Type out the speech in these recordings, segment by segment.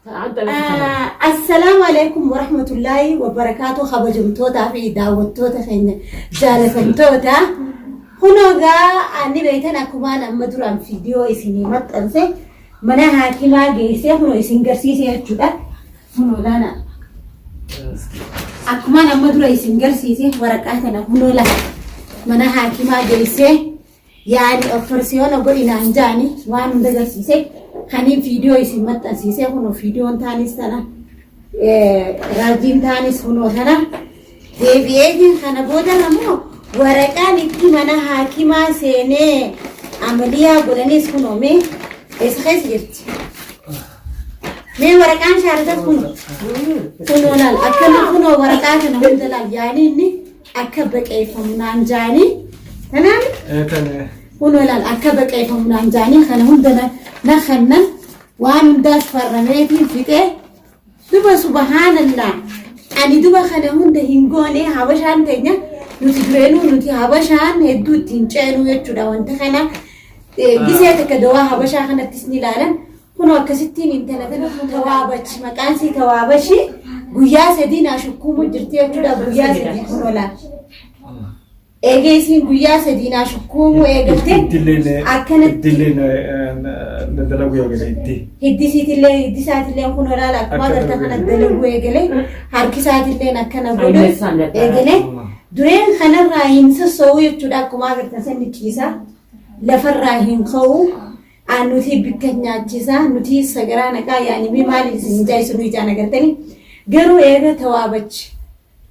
السلام عليكم ورحمة الله وبركاته خبجمتوتا في دعوتوتا خين جالسنتوتا هنا جا أني بيتنا كمان أمدرام فيديو إسيني مت أنسى منا حكيما جيسي هنا إسينجرسي سيجودا هنا لانا أكمان أمدرا إسينجرسي سي وركاتنا هنا لا منا حكيما جيسي يعني أفرسيون أقول إن أنجاني وان دجرسي سي خانين فيديو إسمات أسيسه هنو فيديو تاني سنة راجين تاني سنو هنا ديفيدين خنا بودا نمو ورقان إكتي منا حاكما سيني عملية بولاني سنو مي إسخيس جرت مي ورقان شاردت هنو لال أكل هنو ورقان هنو دلال يعني إني أكبك إيفهم نانجاني تمام؟ تمام هنو لال أكبك إيفهم نانجاني خنا هندنا نخنا وان داس فرميتي فيكه دوبا سبحان الله اني دوبا خنا هند هينغوني حبشان تينا نتغرينو نتي حبشان هدو تنچانو يچودا وانت خنا غيسيتك دوا حبشا خنا تسني لالن هنو كستين انتلتنا توابچ مقانسي توابشي غيا سدينا شكوم جرتي يچودا غيا سدي ولا ايجيسين غيا سدينا شكوم ايجلتي اكنت دلنا ندلغو يغلي هدي سات اللي يكون ولا لا ما قدرت انا ندلغو يغلي حركي سات اللي نكنا بودو يغلي درين خنا راين سسو يچودا كما قدرت سنكيسا لفراهين خو انو تي بكنياچيسا نوتي سغرا نكا يعني بي مالي سنجاي سنو يجا نغرتني غرو ايغا توابچ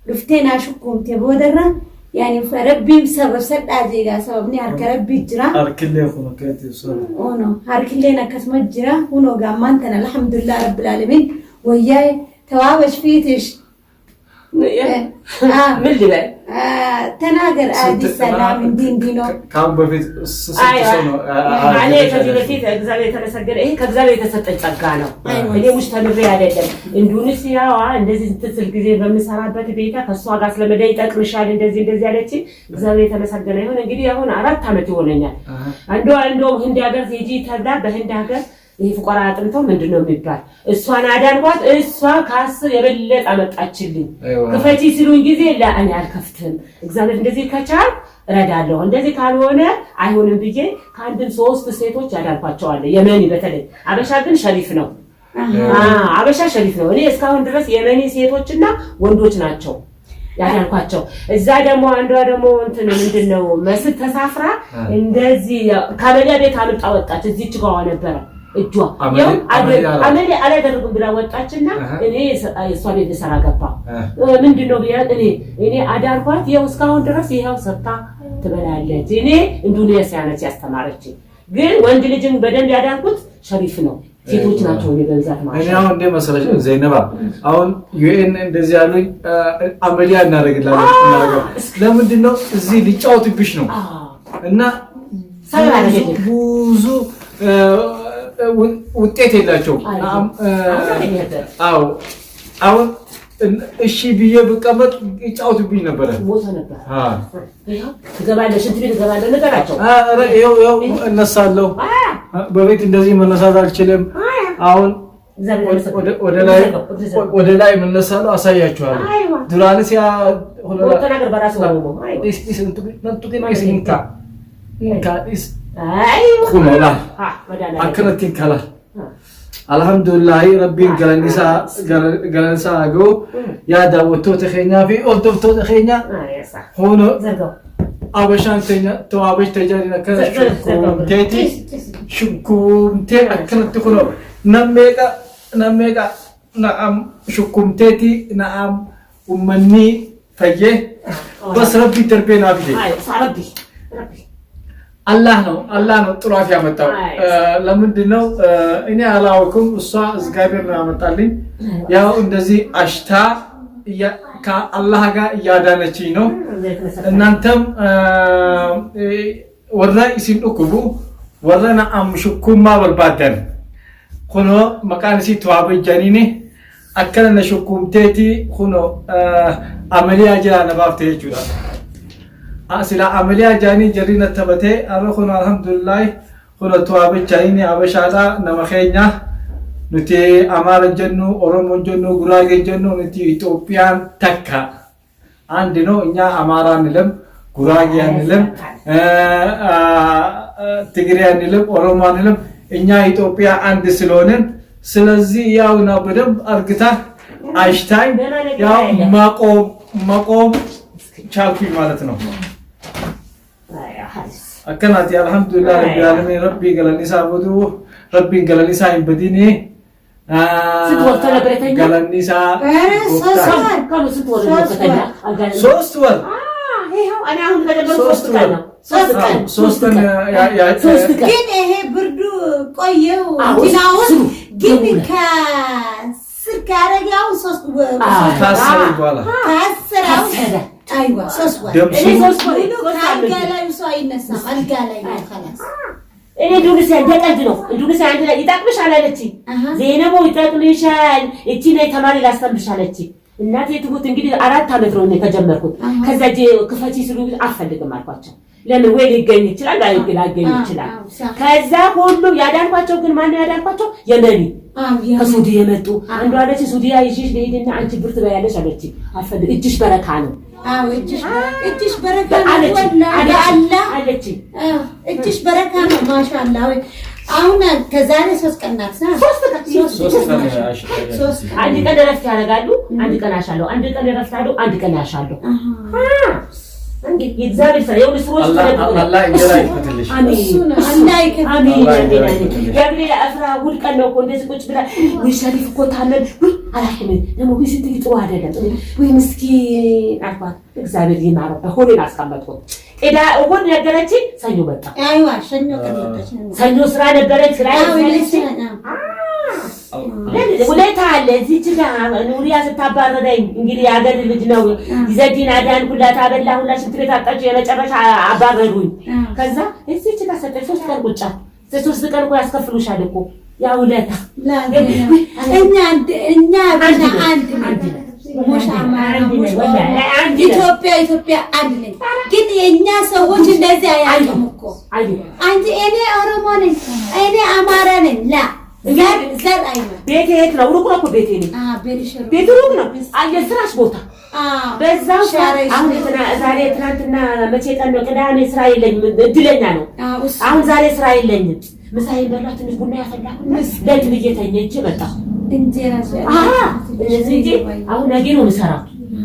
دفتينا شكوم تبودرا يعني فربي بسبب سد أجيجا سببني هرك ربي جرا هرك اللي يخونه كاتي صار أونو هرك اللي نكسمت جرا هونو جامان تنا الحمد لله رب العالمين وياي توابش فيتش من اللي بقى؟ تناقر آدي السلام من دين دينو كم بفيت أيوة عليه كذي بفيت أجزاء تنسجل إيه كذا يتسطع تقانو اللي مش تمري عليه إندونيسيا وإندونيسيا تتصل كذي بمسارات بتبيتها كسوة قاس لما دايتك مشان إندونيسيا عليه أجزاء تنسجل هنا نجري هون عرفت هم تقولين عنده هندي أجر يجي تبدأ بهندي أجر ይሄ ፍቆራት እንተው ምንድነው የሚባል እሷን አዳንኳት እሷ ካስር የበለጠ አመጣችልኝ ክፈቺ ሲሉኝ ጊዜ ለአን ያልከፍትም እግዚአብሔር እንደዚህ ከቻል ረዳለሁ እንደዚህ ካልሆነ አይሆንም ብዬ ካንድም 3 ሴቶች ያዳንኳቸዋል የመኒ በተለይ አበሻ ግን ሸሪፍ ነው አበሻ ሸሪፍ ነው እኔ እስካሁን ድረስ የመኒ ሴቶችና ወንዶች ናቸው ያዳንኳቸው እዛ ደግሞ አንዷ ደግሞ እንትን ምንድነው መስል ተሳፍራ እንደዚህ ካበሊያ ቤት አምጣ ወጣች እዚህ ጭቃዋ ነበር እጇ ያው አመሌ አላደረጉም ብላ ወጣችና እኔ እሷ ቤት ሰራ ገባ ምንድነው ቢያት እኔ አዳርኳት ያው እስካሁን ድረስ ይሄው ሰጣ ትበላለች እኔ ኢንዶኔሲያ ነች ያስተማረች ግን ወንድ ልጅን በደንብ ያዳርኩት ሸሪፍ ነው ሴቶች ናቸው የበዛት ማለት እኔ አሁን እንደ መሰለሽ ዘይነባ አሁን ዩኤን እንደዚህ ያሉኝ አመሊያ እናደርጋለን ለምንድነው እዚህ ሊጫወቱብሽ ነው እና ብዙ ውጤት የላቸው አው አሁን እሺ ብዬ በቀመጥ ይጫወቱብኝ ነበር ሞተ ነበር ትገባለሽ እንት ትገባለሽ ነገራቸው ይኸው እነሳለሁ በቤት እንደዚህ መነሳት አልችልም አሁን ወደ ላይ መነሳለሁ አሳያችኋለሁ ዱራንስ ያ ሆነ ነገር በራሱ ነው ايوه خمولا اكرتين كلا الحمد لله ربي قالنسا اغو يا داوتو تخينا في اولتو تخينا هونو ابشان تينا تو ابش تجارينا تيتي شكوم تي اكرت كلو نميغا نعم شكوم تيتي نعم امني فيه بس ربي تربينا بيه ربي الله ነው ጥሯት ያመጣው ለምንድነው እኔ አላውኩም እሷ እግዚአብሔር ነው ያመጣልኝ ያው እንደዚህ አሽታ ከአላህ ጋር ያዳነችኝ ነው እናንተም ወራ ይስንቁቡ ወራና አምሽኩማ በርባደን ሆኖ መቃንሲ ተዋበጃኒኔ አከለነ ሽኩምቴቲ ሆኖ አመሊያ ጀራ ነባፍቴ ይችላል أصلا عملية جاني جرينا تبته أروحنا الحمد لله هنا توابت جاني أبشارا نمخينا nuti Amaara jennu Oromoo jennu Guraagee jennu nuti Itoophiyaan takka አንድ ነው እኛ አማራ አንልም ጉራጌ አንልም ትግሬ አንልም ኦሮሞ አንልም እኛ ኢትዮጵያ አንድ ስለሆነን ስለዚህ ያው ነው በደንብ አርግታ አይሽታይ ያው ማቆም ቻልኩኝ ማለት ነው አከናት አልহামዱሊላህ ረቢል ዓለሚን ረቢ ገለኒሳ ወዱ ረቢ ገለኒሳ ይበዲኒ ስትወርተ ለበረተኛ ገለኒሳ ካሉ ስትወርተ ለበረተኛ ሶስት ወር ይሄው እኔ አሁን ከደበረ ሶስት ቀን ግን ይሄ ብርዱ ቆየው ዲናውን ግን ከስር ካረጋው ሶስት ወር ታሰረ በኋላ ታሰራው አይዋ ሶስት ወር እኔ ሶስት ወር አልጋ ላይ ሰው አይነሳም አልጋ ላይ ነው خلاص እኔ ዱንስ ያንደቀድ ነው ዱንስ አንድ ላይ ይጣቅምሻል አለች ዘይነቦ ይጣቅልሻል እቺ ነይ ተማሪ ላስተምርሽ አለች እናቴ ትሁት እንግዲህ 4 አመት ነው ከጀመርኩት ከዛ ክፈቺ ሲሉ አልፈልግም አልኳቸው ለምን ወይ ሊገኝ ይችላል አይገኝ ይችላል ከዛ ሁሉ ያዳንኳቸው ግን ማን ያዳንኳቸው የነቢ ከሱዲ የመጡ አንዱ አለች ሱዲያ ይሽሽ ለይድና አንቺ ብርት በያለሽ አለች አልፈልግ እጅሽ በረካ ነው እጅሽ በረካ ነው ወላሂ አላህ አለች እጅሽ በረካ ነው ማሻአላህ አሁን ከዛሬ 3 ቀን ናት 3 ቀን አንድ ቀን ረፍት ያደርጋሉ አንድ ቀን አሻለው አንድ ቀን ረፍታሉ አንድ ቀን ያሻለው እንግዲህ የእግዚአብሔር ሰው የሆነ ስሮች ተደረገ አላህ እንጀራ ይፈትልሽ አሜን ያግሌ አፍራ ውል ቀን ነው እንደዚህ ቁጭ ብላ ወይ ሸሪፍ እኮ ታመን አላህም ደግሞ ቢስት ጥሩ አይደለም ወይ ምስኪን አፋት እግዚአብሔር ይማረው በሆኔን አስቀመጥኩት እዳ እሁን ነገረች ሰኞ መጣ አይዋ ሰኞ ከመጣች ሰኞ ስራ ነበረች ስራ ነበረች ወለታ አለ እዚህ ጋር ኑሪያ ስታባረደኝ እንግዲህ ያገር ልጅ ነው ይዘዲን አዳን ኩላታ አበላ ሁላ ሽንት ቤት አጣጭ የመጨረሻ አባረሩኝ ከዛ እዚህ ጋር ሰጠኝ 3 ቀን ቁጫ 3 ቀን እኮ ያስከፍሉሻል እኮ ያ ወለታ እኛ አንድ ኢትዮጵያ አንድ ነኝ ግን የኛ ሰዎች እንደዚህ አያዩም እኮ አንቺ እኔ ኦሮሞ ነኝ እኔ አማራ ነኝ ላ ዘር አይማ ቤቴ የት ነው ሩቅ ነው ቤቴ ነው ቤቴ ሩቅ ነው የስራሽ ቦታ በዛው አሁን ዛሬ ትናንትና መቼ ቀን ነው ቅዳሜ ስራ የለኝም እድለኛ ነው አሁን ዛሬ ስራ የለኝም ምሳዬ በላት ትንሽ ቡና ያፈላኩና ለጥ ብዬ ተኝቼ መጣሁ እንጀራ እዚህ አሁን ነገ ነው የምሰራው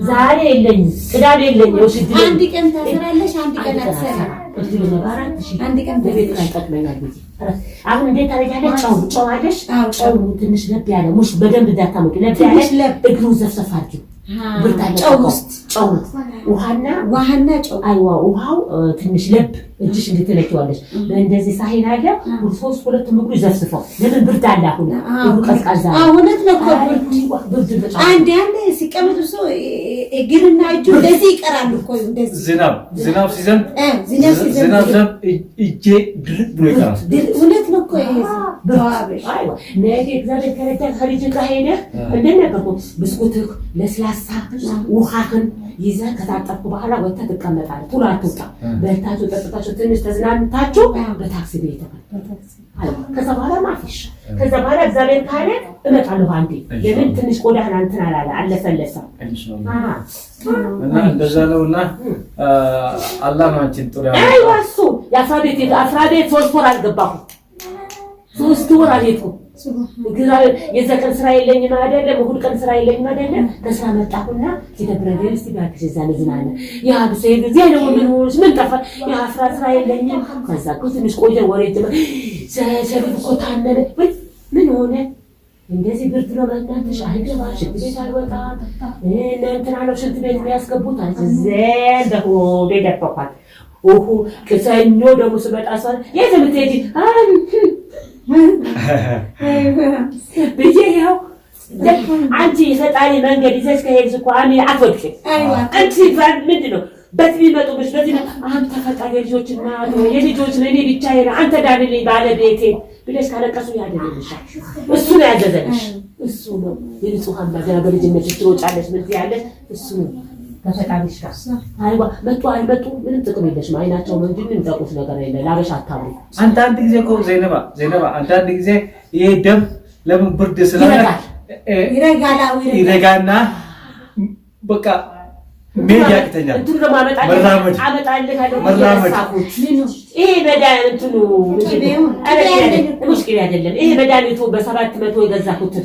ዛሬ የለኝም ቅዳሜ የለኝም ወስድ አንድ ቀን ታሰራለሽ አንድ ቀን አትሰራም አንድ ቀን በቤት ካጠቅመኛል ቢዚ አሁን እንዴት ታረጋለች ጨው አለሽ ጨው ትንሽ ለብ ያለ ሙሽ በደንብ ዳታሙቂ ለብ ያለ እግሩ ዘፍዘፍ አድርጊው ብርታለ ጨው ውሃና ጨው አይዋ ውሃው ትንሽ ለብ እጅሽ እንድትለኪዋለሽ እንደዚህ ሳይን አለ 3 ምግቡ ይዘፍዝፈው ለምን ብርድ አለ አሁን ቀዝቃዛ አሁንት ነው ብርድ አንድ ሲቀመጡ ሰው እግርና እጁ እንደዚህ ይቀራሉ እኮ እንደዚህ ዝናብ ሲዘንብ እጄ ድርቅ ብሎ ይቀራል እውነት ነው እኮ ይሄ ተዋበሽ አይዋ ነገ እግዚአብሔር ከረዳ ከልጅ ጋር ሄደ እንደነበርኩ ብስኩት ለስላሳ ውሃህን ይዘህ ከታጠብኩ በኋላ ወጥተህ ትቀመጣለህ ቶሎ አትውጣ በልታችሁ ጠጥታችሁ ትንሽ ተዝናንታችሁ በታክሲ ቤት ከዛ በኋላ ማፍሽ ከዛ በኋላ እግዚአብሔር ካለ እመጣለሁ አንዴ ለምን ትንሽ ቆዳህን እንትን አላለ አለፈለሰ እና እንደዛ ነውና አላህ ነው አንቺን ጥሩ ያለው አይዋ እሱ የአፍራ ቤት 3 ወር አልገባሁም 3 ወር አልሄድኩም እግዚአብሔር የዘቀን ስራ የለኝም አይደለም እሁድ ቀን ስራ የለኝም አይደለም ከስራ መጣሁና ሲደብረኝ እስቲ ጋር ዝናነ ያ ብሰይ ጊዜ ነው ምን ጠፋ ያ ስራ የለኝም ከዛ ትንሽ ቆየ ወሬ ሰሪፍ እኮ ታመነ ምን ሆነ እንደዚህ ብርድ ነው በእናትሽ አይገባሽ ሽንት ቤት አልወጣም እንትና ነው ሽንት ቤት የሚያስገቡት ዘንደሁ ደደፈኳት ኦሆ ከሰኞ ደግሞ ስመጣ ሰው የት የምትሄጂ በየው አንቺ የፈጣሪ መንገድ ይዘሽ ከሄድሽ እኮ አሜን አትወድቂም አንቺ ምንድነው በትሚመጡብሽ በዚህ አንተ ተፈጣሪ ልጆችና የልጆች ለኔ ብቻ ይሄን አንተ ዳንልኝ ባለቤቴ ብለሽ ካለቀሱ ያደረልሻል እሱ ነው ያዘዘልሽ እሱ ነው የንጹሃን ባገራ በልጅነትሽ ትሮጫለሽ ምን ያለሽ እሱ ነው ተፈጣሪሽ ጋር አይዋ መጡ አልመጡ ምንም ጥቅም የለሽም አይናቸው ነው እንጂ ምንም ጠቁት ነገር የለ ላበሽ አታውሪ አንተ አንድ ጊዜ እኮ ዘይነባ አንተ አንድ ጊዜ ይሄ ደም ለምን ብርድ ስለሆነ ይረጋና በቃ ሜዳ ያክተኛል እንትኑ ለማመጣልህ መራመድ ይሄ መዳን እንትኑ ሙሽኪል አይደለም ይሄ መዳኒቱ በ700 የገዛኩት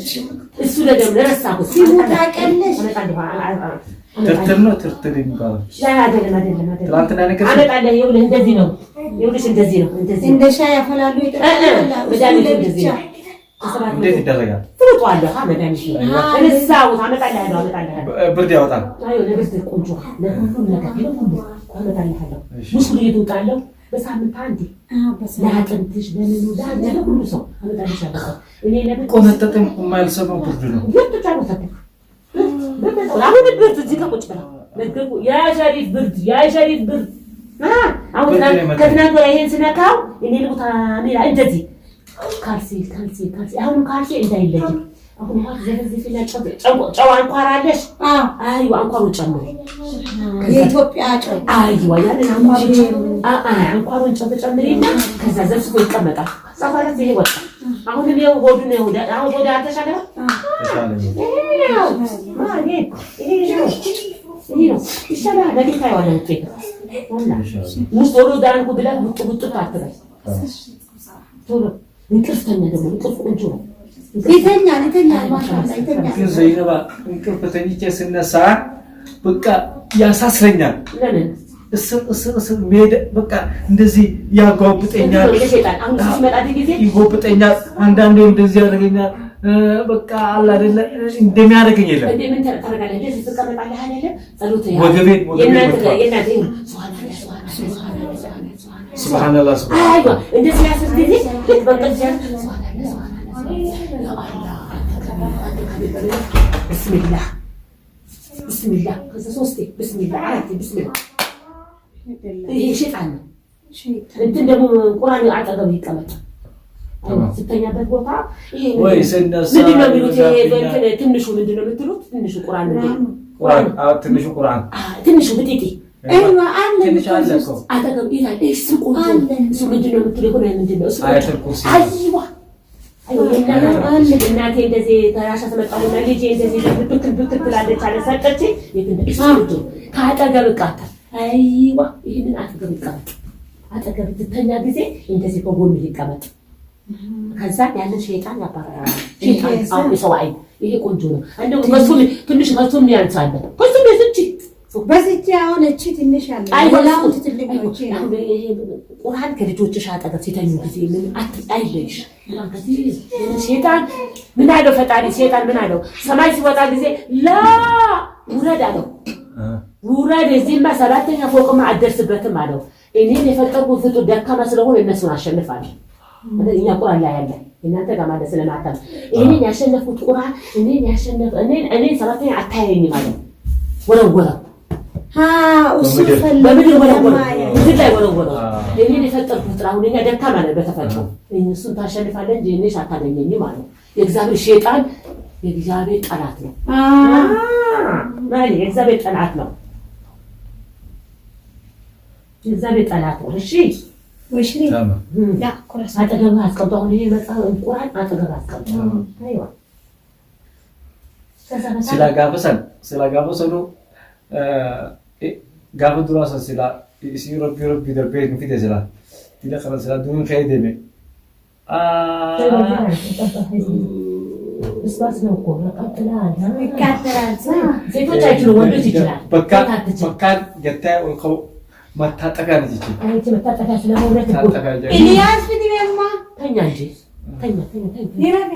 እሱ ለደም ለረሳኩት ሲሙታቀልሽ ትርትር ነው ትርትር የሚባለው አይደለም ትላንትና ነገር አመጣልህ ይኸውልህ እንደዚህ ነው ይኸውልሽ እንደዚህ ነው እንደዚህ እንደ ሻይ ያፈላሉ ይጠጣሉ መዳኒቱ እንደዚህ ነው እንዴት ይደረጋል ትወጣለህ መዳኒቱ እዛው አመጣልህ ብርድ ያወጣል አይ ለብርድ ቆንጆ ለሁሉም ነገር አመጣልህ ሙስኩል ይወጣለው በሳምንት አንዴ ለአጥንትሽ ለምኑ ለሁሉ ሰው አመጣልሽ እኔ ለምን ቆነጠጥም የማይልሰማው ብርድ ነው አሁን ብርድ እዚህ ጋር ቁጭ ብላ ነገርኩ ያ ሸሪፍ ብርድ አሁን ከትናንት ወዲያ ይሄን ስነካው እኔ ልሙታ ሜላ እንደዚህ ካልሲ አሁን ካልሲ እንዳይለይ አሁን ማለት ዘፈዝፍና ጨው አንኳር አለሽ አይዋ አንኳሩ ጨምሮ የኢትዮጵያ ጨው አይዋ ያንን አንኳሩን ጨው ተጨምሪና ከዛ ዘፍዝፎ ይቀመጣል ጻፋለት ይሄ ወጣ አሁን ነው ሆዱ ነው አሁን ሆዱ አተሻለ ይሄ ነው ይሻላል ለጌታ ያለው ጥቂት ሙስቶሎ ዳንኩ ብላ ቡጥ ታተረ ቶሎ እንቅልፍተኛ ደግሞ እንቅልፍ ቆንጆ ነው ይተኛል ማሻአላ ይተኛል ግን ዘይነባ እንቅልፍ ተኝቼ ስነሳ በቃ ያሳስረኛል ለምን እስር ሜዳ በቃ እንደዚህ ያጓብጠኛል ይጎብጠኛል አንዳንዴ እንደዚህ ያደርገኛል በቃ አላ አይደለ እንደሚያደርገኝ የለም እንዴ ምን ታደርጋለህ እንደዚህ ተቀመጣለህ አይደለ ጸሎት ያ ወገቤን የናቴ ሱብሃንአላህ አይዋ እንደዚህ ያስደዚህ ለተበቀል ጀን ቢስሚላህ ከዛ ሶስቴ ቢስሚላህ አራቴ ቢስሚላህ ይሄ ሸይጣን ነው እንትን ደግሞ ቁርአን አጠገብ ይቀመጥ ስተኛበት ቦታ ይሄ ወይ ሰነሳ ምንድነው የሚሉት ይሄ ትንሹ ምንድነው የምትሉት ትንሹ ቁርአን ትንሹ ቁርአን ትንሹ ብጤጤ አይዋ አለ ትንሽ አለ እኮ አጠገብ ይላል እሱ ቁርአን እሱ ምንድነው የምትለው ሆነ ምንድነው እሱ አያተል ኩርሲ አይዋ እናቴ እንደዚህ ተራሻ ተመጣለና ልጄ እንደዚህ ብትል ብላለች አለ ሰጠች እሱ ከአጠገብ ቃታ አይዋ ይሄንን አጠገብ ይቀመጥ አጠገብ ትተኛ ጊዜ እንደዚህ በጎን ይቀመጥ ከዛ ያንን ሸይጣን ያባራል ሸይጣን አው ሰዋይ ይሄ ቆንጆ ነው እንደው መስሉ ትንሽ መስሉ ያንሳል መስሉ እቺ በዚህ አሁን እቺ ትንሽ አለ አይላው ትልቅ ነው ይሄ ቁርአን ከልጆችሽ አጠገብ ሲተኙ ጊዜ ምን አይለሽ ከዚህ ሸይጣን ምን አለው ፈጣሪ ሸይጣን ምን አለው ሰማይ ሲወጣ ጊዜ ላ ውረድ አለው ውረድ እዚህማ ሰባተኛ ፎቅማ አደርስበትም አለው እኔን የፈጠርኩት ፍጡር ደካማ ስለሆነ እነሱን አሸንፋለሁ እኛ ቁርአን ላይ ያለ እናንተ ጋር ማለት ስለማታም እኔን ያሸነፍኩት ቁርአን እኔን ያሸነፈ እኔን ሰባተኛ አታየኝ ማለት ወረወረ እሱ በምድር ወረወረ እዚህ ላይ ወረወረ እኔን የፈጠርኩት ፍጡር አሁን እኛ ደካማ ነን በተፈጥሮ እነሱን ታሸንፋለህ እንጂ እኔሽ አታገኘኝ ማለት የእግዚአብሔር ሸይጣን የእግዚአብሔር ጠላት ነው ማለት የእግዚአብሔር ጠላት ነው የእግዚአብሔር ጠላት ነው እሺ ወሽሪ ያ ቁርአን አጠገብ አስቀምጠው ነው የመጣው ቁርአን አጠገብ አስቀምጠው አይዋ ስለጋበሰሉ ጋበ ድራሳ ስላ ሲሮቢ ደርቤት ነው ፊት ስላ ይደخل ስላ ዱን ከይደም እስባስ ነው እኮ ቀጥላል ይካተራል ሴቶች አይችሉም ወንዶች ይችላል በቃ ገታ ወልከው መታጠፊያ ነች እቺ አንቺ መታጠፊያ ስለሆነ ታጠፊያ ኢሊያስ ቢዲማ ተኛ እንጂ ተኛ ይረፈ